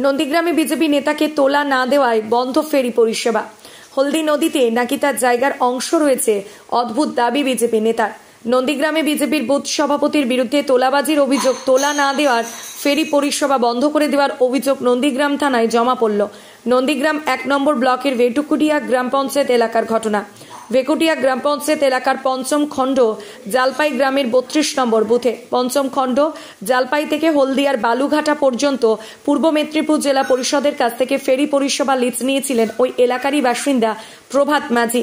নন্দীগ্রামে বিজেপি নেতাকে তোলা না দেওয়ায় বন্ধ ফেরি পরিষেবা। হলদি নদীতে নাকি তার জায়গার অংশ রয়েছে, অদ্ভুত দাবি বিজেপি নেতার। নন্দীগ্রামে বিজেপির বুথ সভাপতির বিরুদ্ধে তোলাবাজির অভিযোগ, তোলা না দেওয়ার ফেরি পরিষেবা বন্ধ করে দেওয়ার অভিযোগ নন্দীগ্রাম থানায় জমা পড়ল। নন্দীগ্রাম 1 নম্বর ব্লকের ভেটুকুটিয়া গ্রাম পঞ্চায়েত এলাকার ঘটনা। ভেকুটিয়া গ্রাম পঞ্চায়েত এলাকার পঞ্চম খণ্ড জালপাই গ্রামের 32 নম্বর বুথে পঞ্চম খণ্ড জালপাই থেকে হলদিয়ার বালুঘাটা পর্যন্ত পূর্ব মেদিনীপুর জেলা পরিষদের কাছ থেকে ফেরি পরিষেবা লিজ নিয়েছিলেন ওই এলাকারই বাসিন্দা প্রভাত মাঝি।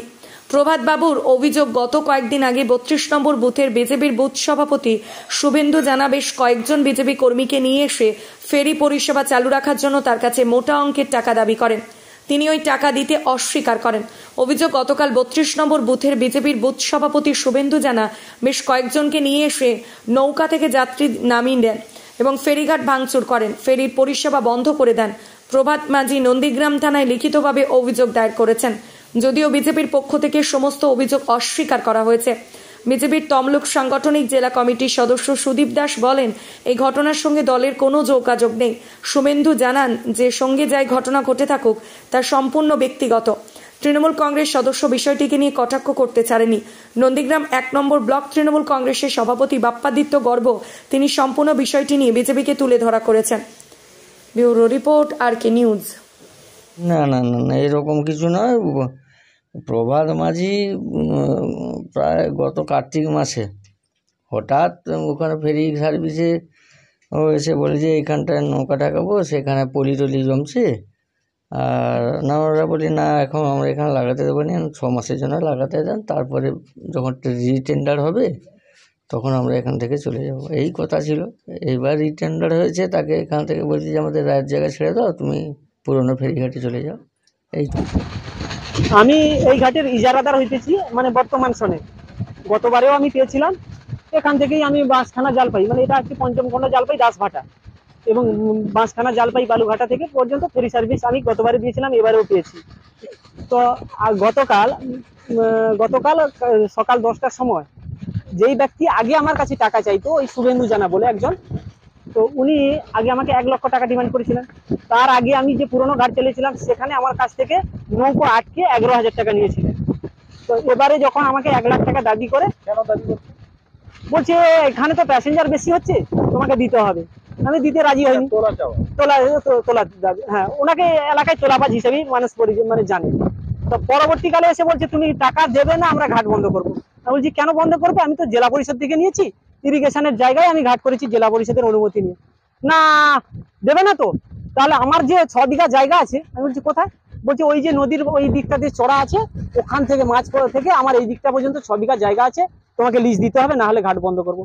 প্রভাত বাবুর অভিযোগ, গত কয়েকদিন আগে 32 নম্বর বুথের বিজেপির বুথ সভাপতি শুভেন্দু জানা বেশ কয়েকজন বিজেপি কর্মীকে নিয়ে এসে ফেরি পরিষেবা চালু রাখার জন্য তার কাছে মোটা অঙ্কের টাকা দাবি করেন। তিনি ওই টাকা দিতে অস্বীকার করেন। অভিযোগ, গতকাল 32 নম্বর বুথের বিজেপির বুথ সভাপতি শুভেন্দু জানা বেশ কয়েকজনকে নিয়ে এসে নৌকা থেকে যাত্রী নামিয়ে দেন এবং ফেরিঘাট ভাঙচুর করেন, ফেরির পরিষেবা বন্ধ করে দেন। প্রভাত মাঝি নন্দীগ্রাম থানায় লিখিতভাবে অভিযোগ দায়ের করেছেন, যদিও বিজেপির পক্ষ থেকে সমস্ত অভিযোগ অস্বীকার করা হয়েছে। বিজেপির তমলুক সাংগঠনিক জেলা কমিটির সদস্য সুদীপ দাস বলেন, এই ঘটনার সঙ্গে দলের কোনো যোগাযোগ নেই। শুভেন্দু জানান যে সঙ্গে যাই ঘটনা ঘটে থাকুক তা সম্পূর্ণ ব্যক্তিগত। তৃণমূল কংগ্রেস সদস্য বিষয়টিকে নিয়ে কটাক্ষ করতে ছাড়েনি। নন্দীগ্রাম 1 নম্বর ব্লক তৃণমূল কংগ্রেসের সভাপতি বাপ্পাদিত্য গর্ব তিনি সম্পূর্ণ বিষয়টি নিয়ে বিজেপিকে তুলে ধরা করেছেন। Bureau report, RK news. না না না না এরকম কিছু নয়। প্রভাত মাঝি প্রায় গত কার্তিক মাসে হঠাৎ ওখানে ফেরি সার্ভিসে ও এসে বলে যে এইখানটায় নৌকা ঠাকাবো, সেখানে পলি টলি জমছে। আর না আমরা বলি না, এখন আমরা এখানে লাগাতে দেবো না, 6 মাসের জন্য লাগাতে দেন, তারপরে যখন রিটেন্ডার হবে তখন আমরা এখান থেকে চলে যাব, এই কথা ছিল। এইবার রিটেন্ডার হয়েছে, তাকে এখান থেকে বলছি যে আমাদের রায়ের জায়গা ছেড়ে দাও, তুমি পুরনো ফেরিঘাটে চলে যাও। এই আমি এই ঘাটের ইজারাদার হইতেছি, মানে বর্তমান সনে গতবারেও আমি পেয়েছিলাম। এখান থেকেই আমি বাঁশখানা জালপাই, মানে এটা হচ্ছে পঞ্চম খণ্ড জালপাই দাসভাটা এবং বাঁশখানা জালপাই বালুঘাটা থেকে পর্যন্ত ফেরি সার্ভিস আমি গতবারে দিয়েছিলাম, এবারেও পেয়েছি। তো গতকাল সকাল 10টার সময় যেই ব্যক্তি আগে আমার কাছে টাকা চাইতো, ওই শুভেন্দু জানা বলে একজন, তো উনি আগে আমাকে 1 লক্ষ টাকা ডিমান্ড করেছিলেন। তার আগে আমি যে পুরনো ঘাট চালিয়েছিলাম সেখানে আমার কাছ থেকে নৌকো আটকে 11,000 টাকা নিয়েছিলেন। তো এবারে যখন আমাকে 1 লাখ টাকা দাবি করে, কেন দাবি করছে? বলছে এখানে তো প্যাসেঞ্জার বেশি হচ্ছে, তোমাকে দিতে হবে। আমি দিতে রাজি হইনি। তোলা দাবি, হ্যাঁ, ওনাকে এলাকায় তোলাবাজ হিসেবেই মানুষ মানে জানে। তো পরবর্তীকালে এসে বলছে তুমি টাকা দেবে না, আমরা ঘাট বন্ধ করবো। আমি বলছি কেন বন্ধ করবো, আমি তো জেলা পরিষদ থেকে নিয়েছি, ইরিগেশনের জায়গায় আমি ঘাট করেছি জেলা পরিষদের অনুমতি নিয়ে। না দেবে না তো, তাহলে আমার যে 6 বিঘা জায়গা আছে, আমি বলছি কোথায়? বলছি ওই যে নদীর ওই দিকটা দিয়ে চড়া আছে, ওখান থেকে মাছ থেকে আমার এই দিকটা পর্যন্ত 6 বিঘা জায়গা আছে, তোমাকে লিজ দিতে হবে, না হলে ঘাট বন্ধ করবো।